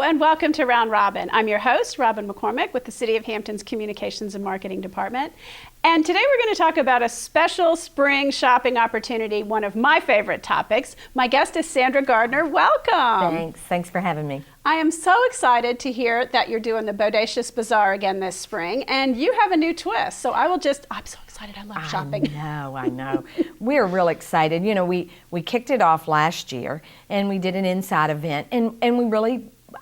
and welcome to Round Robin. I'm your host, Robin McCormick, with the City of Hampton's Communications and Marketing Department. And today we're going to talk about a special spring shopping opportunity, one of my favorite topics. My guest is Sandra Gardner. Welcome. Thanks for having me. I am so excited to hear that you're doing the Bodacious Bazaar again this spring, and you have a new twist. So I'm so excited. I love shopping. I know. We're real excited. You know, we kicked it off last year, and we did an inside event, and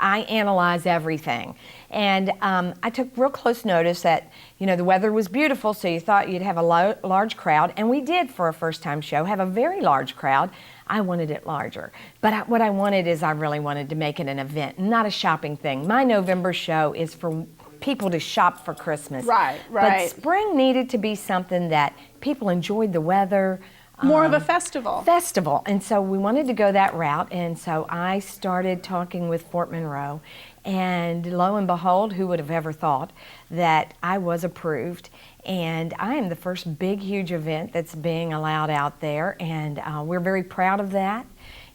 I analyze everything. And I took real close notice that, you know, the weather was beautiful, so you thought you'd have a large crowd, and we did for a first-time show have a very large crowd. I wanted it larger. But what I wanted is I really wanted to make it an event, not a shopping thing. My November show is for people to shop for Christmas. Right. But spring needed to be something that people enjoyed the weather. More of a festival. And so we wanted to go that route, and so I started talking with Fort Monroe, and lo and behold, who would have ever thought that I was approved. And I am the first big, huge event that's being allowed out there, and we're very proud of that,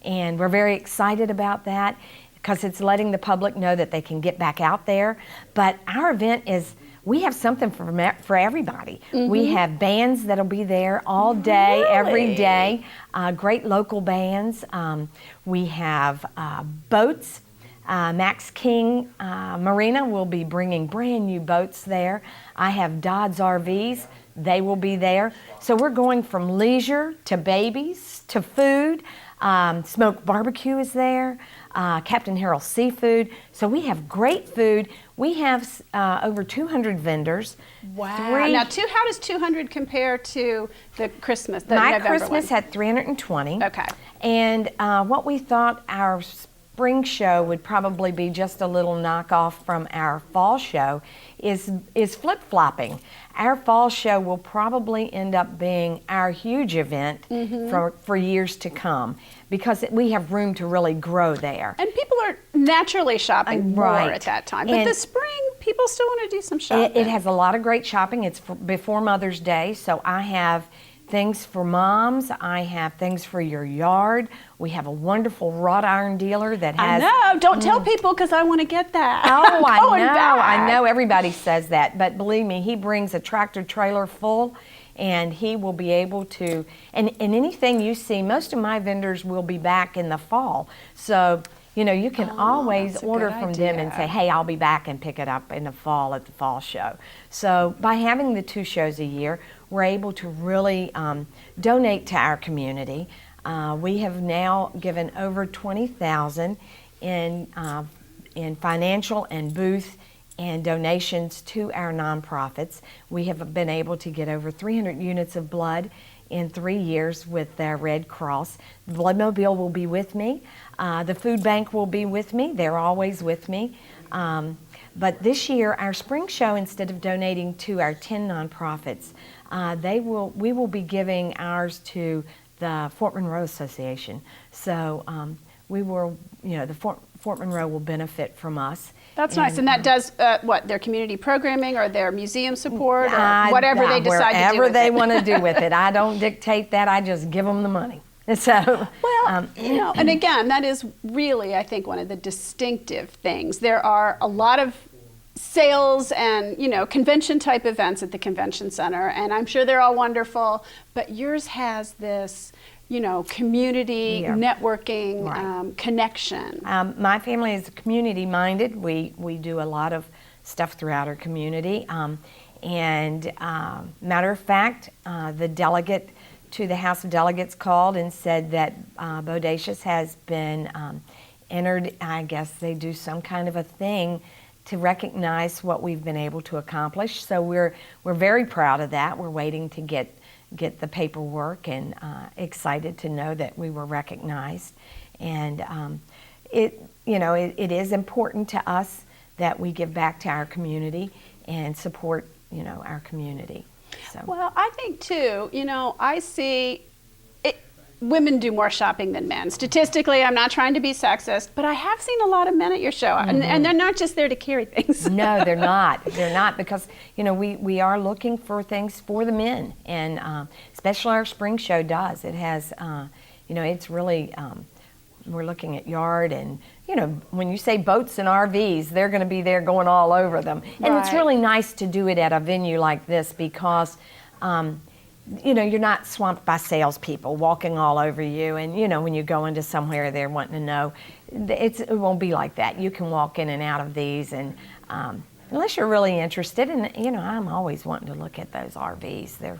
and we're very excited about that because it's letting the public know that they can get back out there. But our event is, we have something for everybody. Mm-hmm. We have bands that'll be there all day, every day, great local bands. We have boats. Max King Marina will be bringing brand new boats there. I have Dodds RVs. They will be there. So we're going from leisure to babies to food. Smoked barbecue is there. Captain Harold Seafood. So we have great food. We have over 200 vendors. Wow. Now, how does 200 compare to the Christmas? My November Christmas one? had 320. Okay. And what we thought our spring show would probably be just a little knockoff from our fall show is flip-flopping. Our fall show will probably end up being our huge event for years to come because we have room to really grow there. And people are naturally shopping more at that time. But the spring, people still want to do some shopping. It has a lot of great shopping. It's before Mother's Day, so I have things for moms. I have things for your yard. We have a wonderful wrought iron dealer that has... I know. Don't tell people because I want to get that. Oh, I know. Everybody says that. But believe me, he brings a tractor trailer full, and he will be able to... And anything you see, most of my vendors will be back in the fall. So, you know, you can always order from them and say, hey, I'll be back and pick it up in the fall at the fall show. So by having the 2 shows a year, we're able to really donate to our community. We have now given over $20,000 in financial and booth and donations to our nonprofits. We have been able to get over 300 units of blood in 3 years with the Red Cross. The Bloodmobile will be with me. The food bank will be with me. They're always with me. But this year, our spring show, instead of donating to our 10 nonprofits, we will be giving ours to the Fort Monroe Association. So the Fort Monroe will benefit from us. That's nice. And that does their community programming or their museum support or whatever they decide to do with it. Whatever they want to do with it. I don't dictate that. I just give them the money. So, and again, that is really, I think, one of the distinctive things. There are a lot of sales and, convention type events at the convention center, and I'm sure they're all wonderful, but yours has this, community networking connection. My family is community minded. We do a lot of stuff throughout our community. And matter of fact, the delegate to the House of Delegates called and said that Bodacious has been entered. I guess they do some kind of a thing to recognize what we've been able to accomplish. So we're very proud of that. We're waiting to get the paperwork and excited to know that we were recognized. And it is important to us that we give back to our community and support our community. So. Well, I think too, I see women do more shopping than men. Statistically, I'm not trying to be sexist, but I have seen a lot of men at your show, and they're not just there to carry things. No, they're not. They're not, because we are looking for things for the men, and especially our spring show does. It has, it's really, we're looking at yard and when you say boats and RVs, they're going to be there going all over them. And it's Right. really nice to do it at a venue like this because, you're not swamped by salespeople walking all over you. And, when you go into somewhere they're wanting to know, it won't be like that. You can walk in and out of these and, unless you're really interested, and I'm always wanting to look at those RVs. They're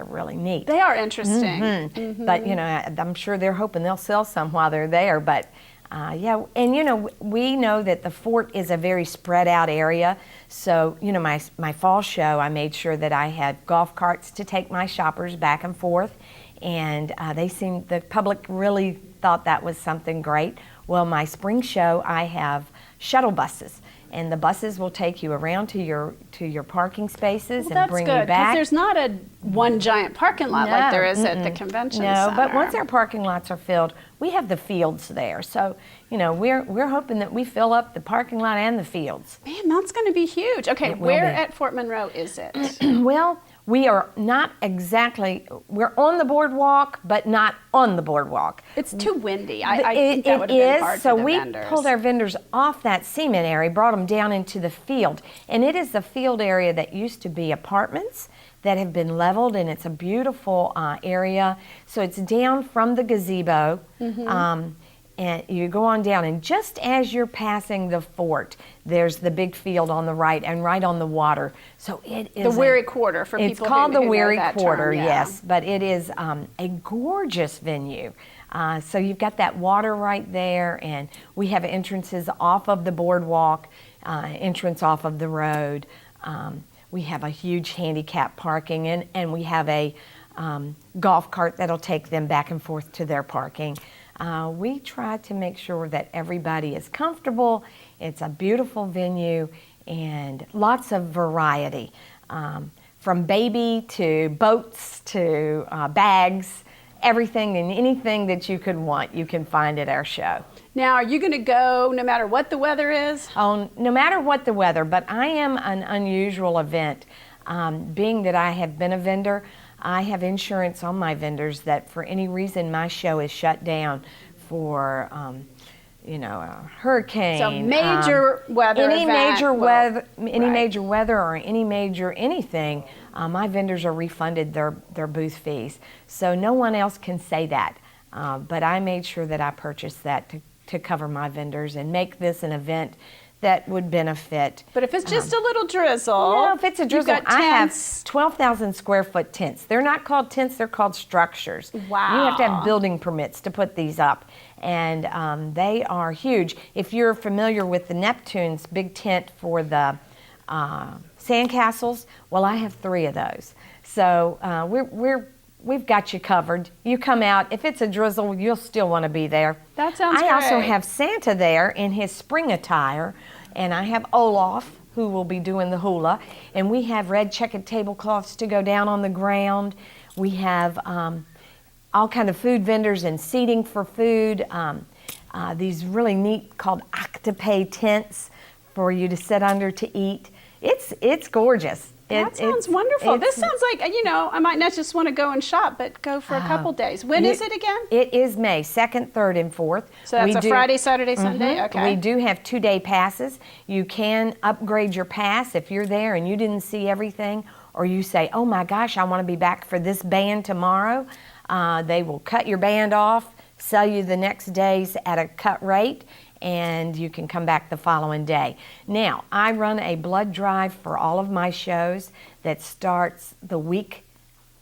really neat. They are interesting. Mm-hmm. But I'm sure they're hoping they'll sell some while they're there. But and we know that the fort is a very spread out area. So my fall show, I made sure that I had golf carts to take my shoppers back and forth, and the public really thought that was something great. Well, my spring show, I have shuttle buses. And the buses will take you around to your parking spaces and bring you back. That's good, because there's not one giant parking lot like there is at the convention center. No, but once our parking lots are filled, we have the fields there. So, we're hoping that we fill up the parking lot and the fields. Man, that's going to be huge. Okay, where at Fort Monroe is it? Well, we are not exactly, we're on the boardwalk, but not on the boardwalk. It's too windy. I think that would have been hard so for the we vendors. pulled our vendors off that cement area, brought them down into the field. And it is the field area that used to be apartments that have been leveled, and it's a beautiful area. So it's down from the gazebo. And you go on down, and just as you're passing the fort, there's the big field on the right and right on the water. So it is the Weary Quarter for people. It's called the who Weary know that Quarter, term, yeah. yes, but it is a gorgeous venue. So you've got that water right there, and we have entrances off of the boardwalk, entrance off of the road. We have a huge handicap parking, and we have a golf cart that'll take them back and forth to their parking. We try to make sure that everybody is comfortable. It's a beautiful venue and lots of variety, from baby to boats to bags, everything and anything that you could want, you can find at our show. Now, are you going to go no matter what the weather is? Oh, no matter what the weather, but I am an unusual event. Being that I have been a vendor, I have insurance on my vendors that for any reason my show is shut down for, a hurricane. So major weather any event major will- weather, any right. major weather or any major anything, my vendors are refunded their booth fees. So no one else can say that, but I made sure that I purchased that to cover my vendors and make this an event that would benefit. But if it's just a little drizzle, No, if it's a drizzle, you've got I have tents. 12,000 square foot tents. They're not called tents, they're called structures. Wow. You have to have building permits to put these up. And they are huge. If you're familiar with the Neptune's big tent for the sandcastles, well, I have 3 of those. So we've got you covered. You come out, if it's a drizzle, you'll still want to be there. That sounds I also great. have Santa there in his spring attire, and I have Olaf, who will be doing the hula, and we have red checkered tablecloths to go down on the ground. We have all kind of food vendors and seating for food. These really neat called octopi tents for you to sit under to eat. It's gorgeous. That sounds wonderful. This sounds like, I might not just want to go and shop, but go for a couple days. When is it again? It is May 2nd, 3rd, and 4th. So that's Friday, Saturday, Sunday? Okay. We do have 2-day passes. You can upgrade your pass if you're there and you didn't see everything, or you say, oh my gosh, I want to be back for this band tomorrow. They will cut your band off, sell you the next days at a cut rate, and you can come back the following day. Now, I run a blood drive for all of my shows that starts the week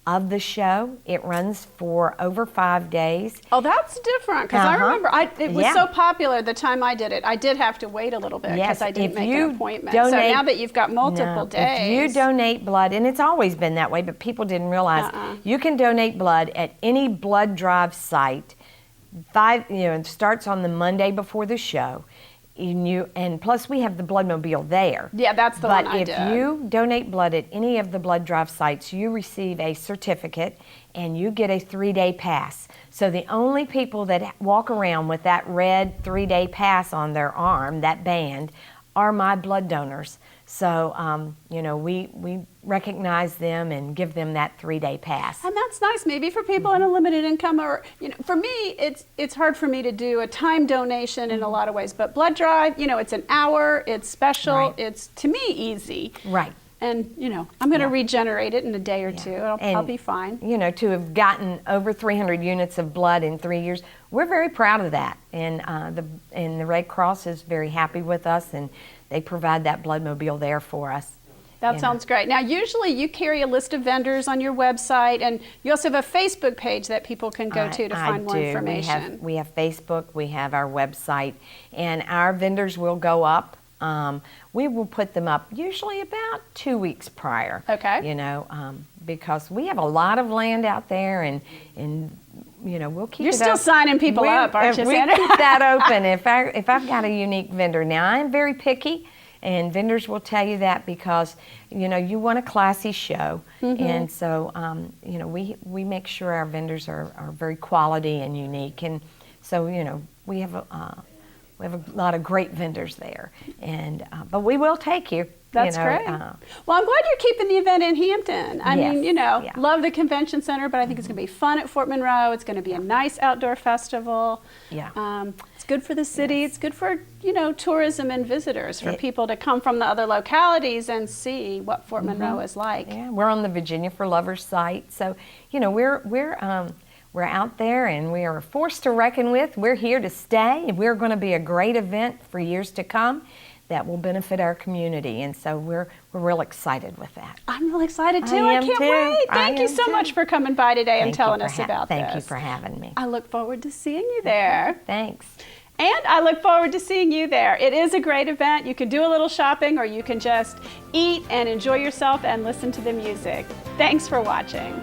of the show. It runs for over 5 days. Oh, that's different, because I remember it was Yeah. so popular the time I did it. I did have to wait a little bit because Yes, I didn't if make you an appointment. So donate- now that you've got multiple days. If you donate blood, and it's always been that way, but people didn't realize, you can donate blood at any blood drive site. It starts on the Monday before the show. And plus we have the Bloodmobile there. Yeah, that's the one I But did. if you donate blood at any of the blood drive sites, you receive a certificate and you get a 3-day pass. So the only people that walk around with that red 3-day pass on their arm, that band, are my blood donors. So, we recognize them and give them that 3-day pass. And that's nice, maybe for people on a limited income, or for me, it's hard for me to do a time donation in a lot of ways. But blood drive, it's an hour, it's special, Right. it's to me easy. Right. And I'm going to regenerate it in a day or two. I'll be fine. To have gotten over 300 units of blood in 3 years, we're very proud of that. And the Red Cross is very happy with us, and they provide that blood mobile there for us. That sounds great. Now, usually you carry a list of vendors on your website, and you also have a Facebook page that people can go to find more information. We have Facebook, we have our website, and our vendors will go up. We will put them up usually about 2 weeks prior. Okay. Because we have a lot of land out there, and we'll keep. You're still signing people up, aren't you, Sandra? We keep that open. If I've got a unique vendor, now I'm very picky, and vendors will tell you that because you want a classy show, and so we make sure our vendors are very quality and unique, and so we have a lot of great vendors there, and but we will take you. That's great. Well, I'm glad you're keeping the event in Hampton. I mean, love the convention center, but I think it's going to be fun at Fort Monroe. It's going to be a nice outdoor festival. Yeah. It's good for the city. Yes. It's good for, tourism and visitors, for people to come from the other localities and see what Fort Monroe is like. Yeah, we're on the Virginia for Lovers site, so we're out there, and we are a force to reckon with. We're here to stay. We're going to be a great event for years to come that will benefit our community, and so we're real excited with that. I'm real excited too. I can't wait. Thank you so much for coming by today and telling us about this. Thank you for having me. I look forward to seeing you there. Thanks. And I look forward to seeing you there. It is a great event. You can do a little shopping, or you can just eat and enjoy yourself and listen to the music. Thanks for watching.